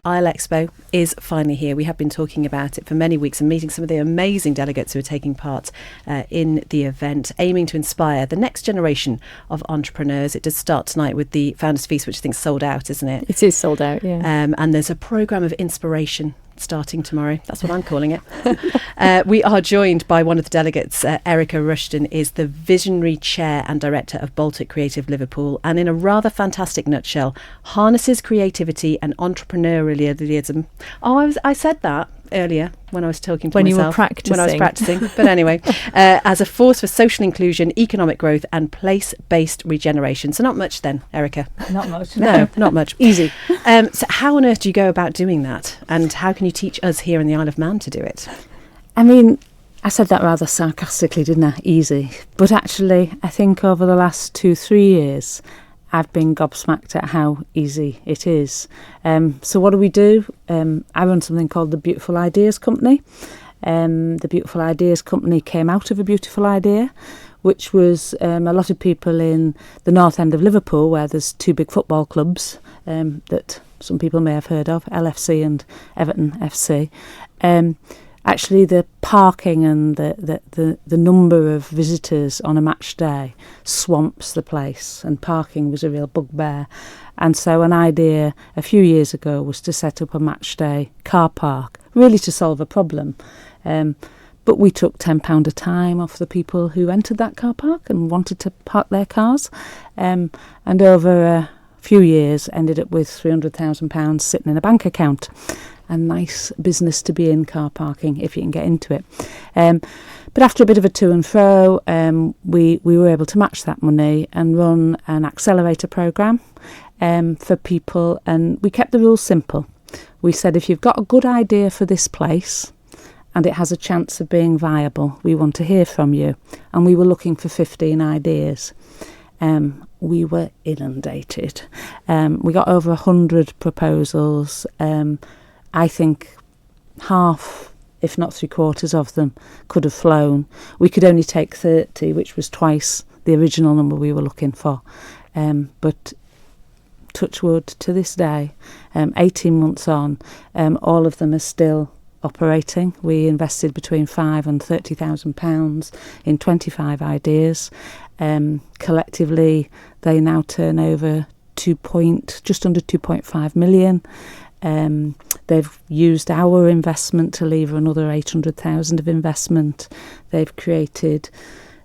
IslExpo is finally here. We have been talking about it for many weeks and meeting some of the amazing delegates who are taking part in the event, aiming to inspire the next generation of entrepreneurs. It does start tonight with the Founders Feast, which I think is sold out, isn't it? It is sold out, yeah. And there's a programme of inspiration starting tomorrow. That's what I'm calling it. We are joined by one of the delegates. Erika Rushton is the Visionary Chair and Director of Baltic Creative Liverpool, and in a rather fantastic nutshell, harnesses creativity and entrepreneurialism. I said that earlier when I was talking to myself. When I was practicing. But anyway, as a force for social inclusion, economic growth and place-based regeneration. So not much then, Erika. Not much. No, not much. Easy. So how on earth do you go about doing that? And how can you teach us here in the Isle of Man to do it? I mean, I said that rather sarcastically, didn't I? Easy. But actually, I think over the last 2-3 years, I've been gobsmacked at how easy it is. So what do? I run something called the Beautiful Ideas Company. The Beautiful Ideas Company came out of a beautiful idea, which was a lot of people in the north end of Liverpool, where there's 2 big football clubs that some people may have heard of, LFC and Everton FC. Actually, the parking and the number of visitors on a match day swamps the place, and parking was a real bugbear. And so an idea a few years ago was to set up a match day car park, really to solve a problem. But we took £10 a time off the people who entered that car park and wanted to park their cars. And over a few years, ended up with £300,000 sitting in a bank account. A nice business to be in, car parking, if you can get into it. But after a bit of a to and fro, we were able to match that money and run an accelerator programme for people. And we kept the rules simple. We said, if you've got a good idea for this place and it has a chance of being viable, we want to hear from you. And we were looking for 15 ideas. We were inundated. We got over 100 proposals. I think half, if not 3/4 of them, could have flown. We could only take 30, which was twice the original number we were looking for. But touch wood, to this day, 18 months on, all of them are still operating. We invested between £5,000 and £30,000 in 25 ideas. Collectively, they now turn over just under 2.5 million. They've used our investment to lever another 800,000 of investment. They've created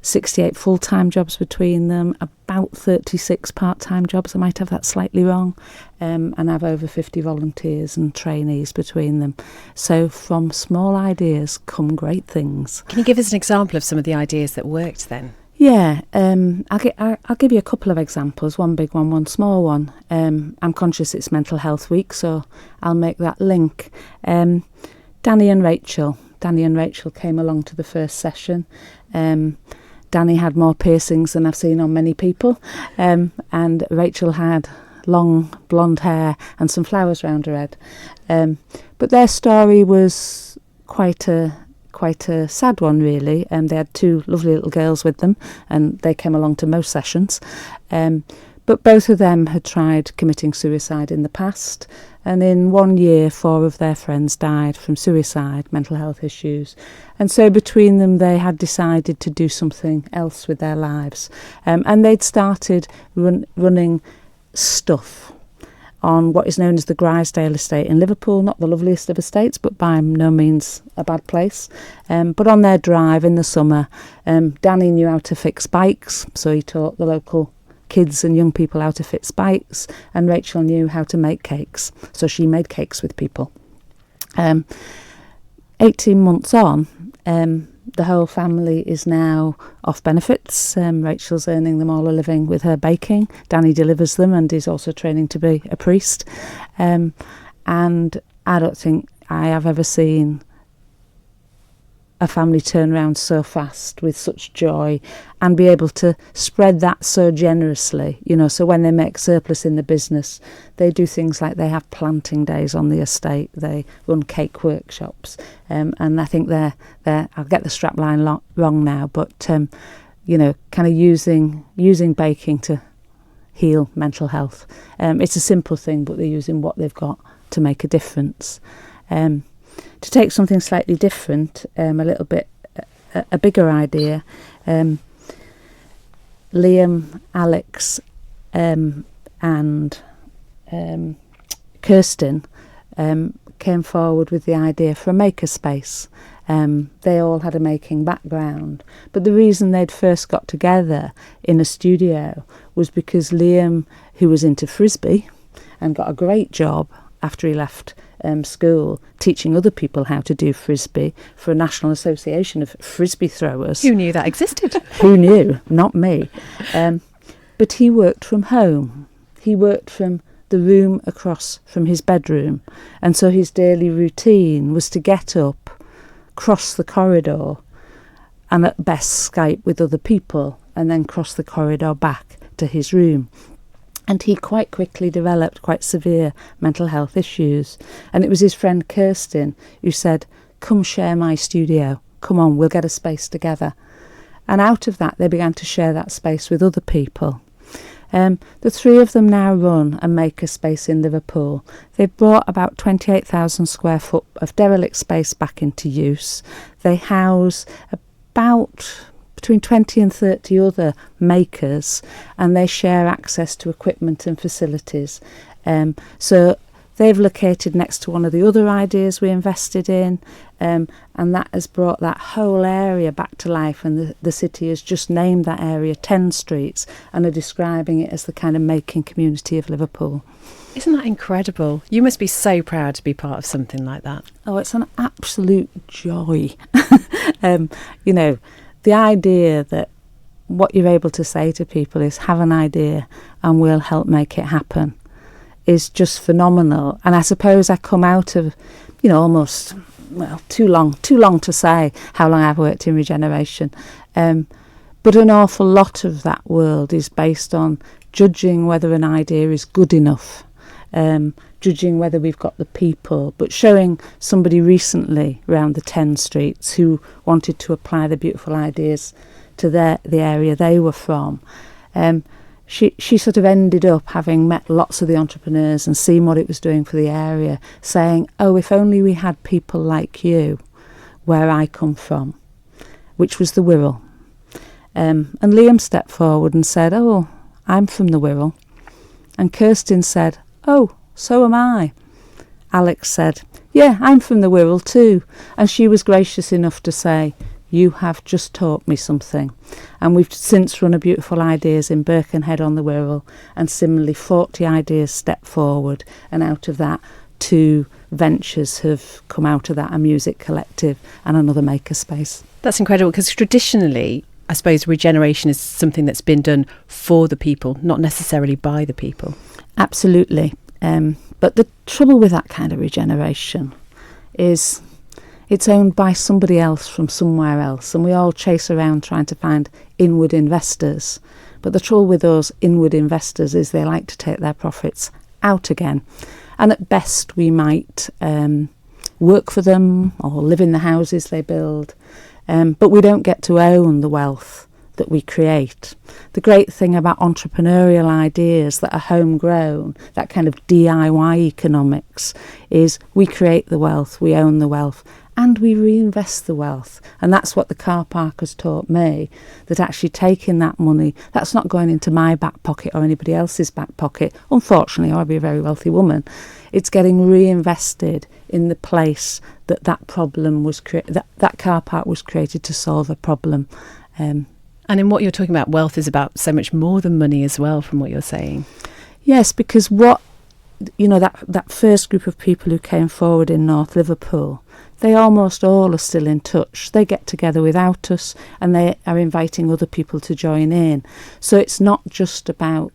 68 full-time jobs between them, about 36 part-time jobs, I might have that slightly wrong, and have over 50 volunteers and trainees between them. So from small ideas come great things. Can you give us an example of some of the ideas that worked then? Yeah, I'll give you a couple of examples, one big one, one small one. I'm conscious it's Mental Health Week, so I'll make that link. Danny and Rachel came along to the first session. Danny had more piercings than I've seen on many people, and Rachel had long blonde hair and some flowers round her head. But their story was quite a sad one, really. They had 2 lovely little girls with them, and they came along to most sessions. But both of them had tried committing suicide in the past, and in 1 year 4 of their friends died from suicide, mental health issues. And so between them they had decided to do something else with their lives. And they'd started running stuff on what is known as the Grisdale estate in Liverpool, not the loveliest of estates, but by no means a bad place. But on their drive in the summer, Danny knew how to fix bikes, so he taught the local kids and young people how to fix bikes, and Rachel knew how to make cakes, so she made cakes with people. 18 months on, the whole family is now off benefits. Rachel's earning them all a living with her baking. Danny delivers them and is also training to be a priest. And I don't think I have ever seen a family turn around so fast with such joy and be able to spread that so generously, so when they make surplus in the business, they do things like they have planting days on the estate, they run cake workshops, and I think they're I'll get the strapline wrong now, but kind of using baking to heal mental health. It's a simple thing, but they're using what they've got to make a difference. To take something slightly different, a little bit, a bigger idea, Liam, Alex and Kirsten came forward with the idea for a makerspace. They all had a making background, but the reason they'd first got together in a studio was because Liam, who was into frisbee and got a great job after he left school, teaching other people how to do frisbee for a National Association of Frisbee Throwers. Who knew that existed? Who knew? Not me. But he worked from home. He worked from the room across from his bedroom, and so his daily routine was to get up, cross the corridor, and at best Skype with other people, and then cross the corridor back to his room. And he quite quickly developed quite severe mental health issues. And it was his friend Kirsten who said, "Come share my studio. Come on, we'll get a space together." And out of that, they began to share that space with other people. The three of them now run a makerspace in Liverpool. They've brought about 28,000 square foot of derelict space back into use. They house about between 20 and 30 other makers, and they share access to equipment and facilities. So they've located next to one of the other ideas we invested in, and that has brought that whole area back to life, and the city has just named that area 10 Streets and are describing it as the kind of making community of Liverpool. Isn't that incredible? You must be so proud to be part of something like that. Oh, it's an absolute joy. You know, the idea that what you're able to say to people is have an idea and we'll help make it happen is just phenomenal. And I suppose I come out of, you know, almost, well, too long to say how long I've worked in regeneration. But an awful lot of that world is based on judging whether an idea is good enough, judging whether we've got the people, but showing somebody recently around the 10 Streets who wanted to apply the beautiful ideas to the area they were from. She sort of ended up having met lots of the entrepreneurs and seen what it was doing for the area, saying, "Oh, if only we had people like you where I come from," which was the Wirral. And Liam stepped forward and said, "Oh, I'm from the Wirral." And Kirsten said, "Oh, so am I." Alex said, "Yeah, I'm from the Wirral too." And she was gracious enough to say, "You have just taught me something." And we've since run a beautiful ideas in Birkenhead on the Wirral, and similarly 40 ideas stepped forward, and out of that 2 ventures have come out of that, a music collective and another makerspace. That's incredible, because traditionally, I suppose regeneration is something that's been done for the people, not necessarily by the people. Absolutely. But the trouble with that kind of regeneration is it's owned by somebody else from somewhere else, and we all chase around trying to find inward investors. But the trouble with those inward investors is they like to take their profits out again. And at best we might work for them or live in the houses they build, but we don't get to own the wealth that we create. The great thing about entrepreneurial ideas that are homegrown, that kind of DIY economics, is we create the wealth, we own the wealth, and we reinvest the wealth. And that's what the car park has taught me, that actually taking that money, that's not going into my back pocket or anybody else's back pocket, unfortunately, or I'd be a very wealthy woman. It's getting reinvested in the place that problem was that car park was created to solve a problem. And in what you're talking about, wealth is about so much more than money as well, from what you're saying. Yes, because that first group of people who came forward in North Liverpool, they almost all are still in touch. They get together without us, and they are inviting other people to join in. So it's not just about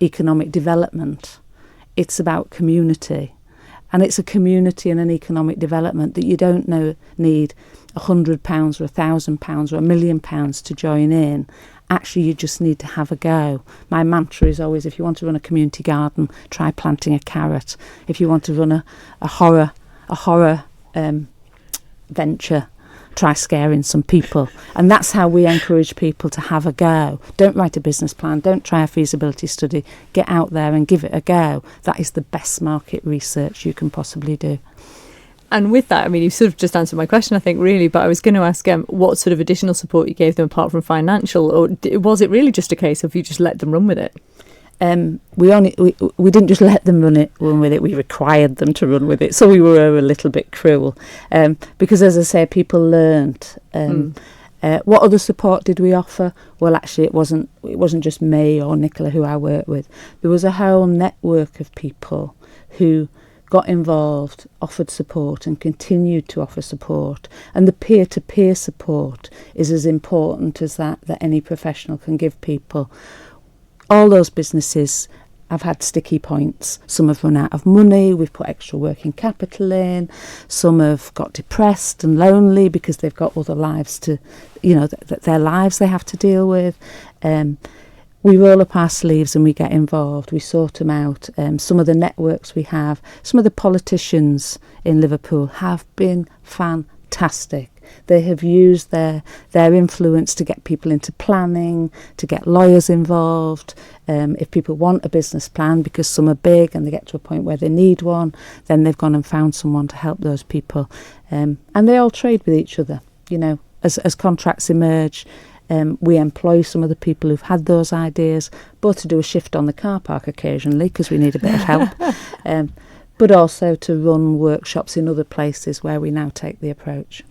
economic development, it's about community. And it's a community and an economic development that you don't need £100 or £1,000 or £1 million to join in. Actually, you just need to have a go. My mantra is always, if you want to run a community garden, try planting a carrot. If you want to run a horror venture, try scaring some people. And that's how we encourage people to have a go. Don't write a business plan, don't try a feasibility study, get out there and give it a go. That is the best market research you can possibly do. And with that, I mean, you sort of just answered my question, I think, really, but I was going to ask what sort of additional support you gave them apart from financial, or was it really just a case of you just let them run with it? We didn't just let them run with it, we required them to run with it, so we were a little bit cruel, because, as I say, people learned. What other support did we offer? Well, actually, it wasn't just me or Nicola who I worked with. There was a whole network of people who got involved, offered support and continued to offer support. And the peer-to-peer support is as important as that any professional can give people. All those businesses have had sticky points. Some have run out of money, we've put extra working capital in. Some have got depressed and lonely because they've got other lives to, their lives they have to deal with. We roll up our sleeves and we get involved. We sort them out. Some of the networks we have, some of the politicians in Liverpool have been fantastic. They have used their influence to get people into planning, to get lawyers involved. If people want a business plan, because some are big and they get to a point where they need one, then they've gone and found someone to help those people. And they all trade with each other. As contracts emerge, we employ some of the people who've had those ideas, both to do a shift on the car park occasionally, because we need a bit of help, but also to run workshops in other places where we now take the approach.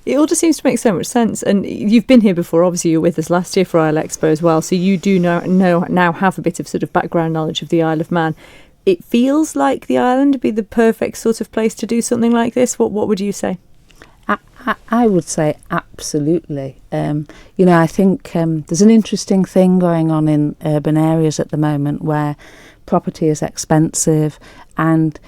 It all just seems to make so much sense. And you've been here before, obviously you were with us last year for IslExpo as well, so you do now have a bit of sort of background knowledge of the Isle of Man. It feels like the island would be the perfect sort of place to do something like this. What would you say? I would say absolutely. I think there's an interesting thing going on in urban areas at the moment where property is expensive and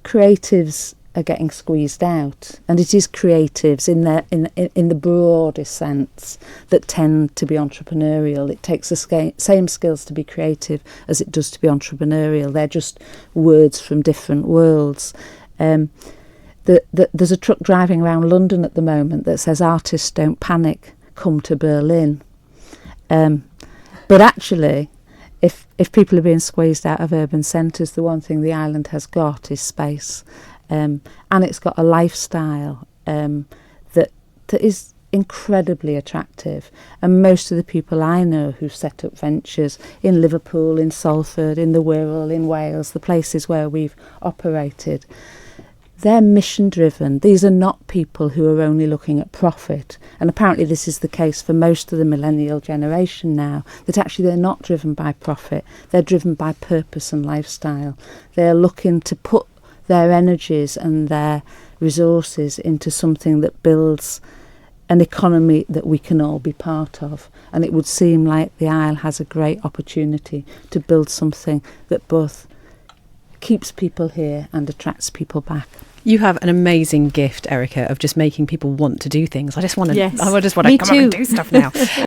creatives are getting squeezed out, and it is creatives in the broadest sense that tend to be entrepreneurial. It takes the same skills to be creative as it does to be entrepreneurial. They're just words from different worlds. There's a truck driving around London at the moment that says, "Artists don't panic, come to Berlin." But actually, if people are being squeezed out of urban centres, the one thing the island has got is space. And it's got a lifestyle that is incredibly attractive. And most of the people I know who've set up ventures in Liverpool, in Salford, in the Wirral, in Wales, the places where we've operated, they're mission driven. These are not people who are only looking at profit. And apparently this is the case for most of the millennial generation now, that actually they're not driven by profit. They're driven by purpose and lifestyle. They're looking to put their energies and their resources into something that builds an economy that we can all be part of. And it would seem like the Isle has a great opportunity to build something that both keeps people here and attracts people back. You have an amazing gift, Erika, of just making people want to do things. I just want to come on and do stuff now.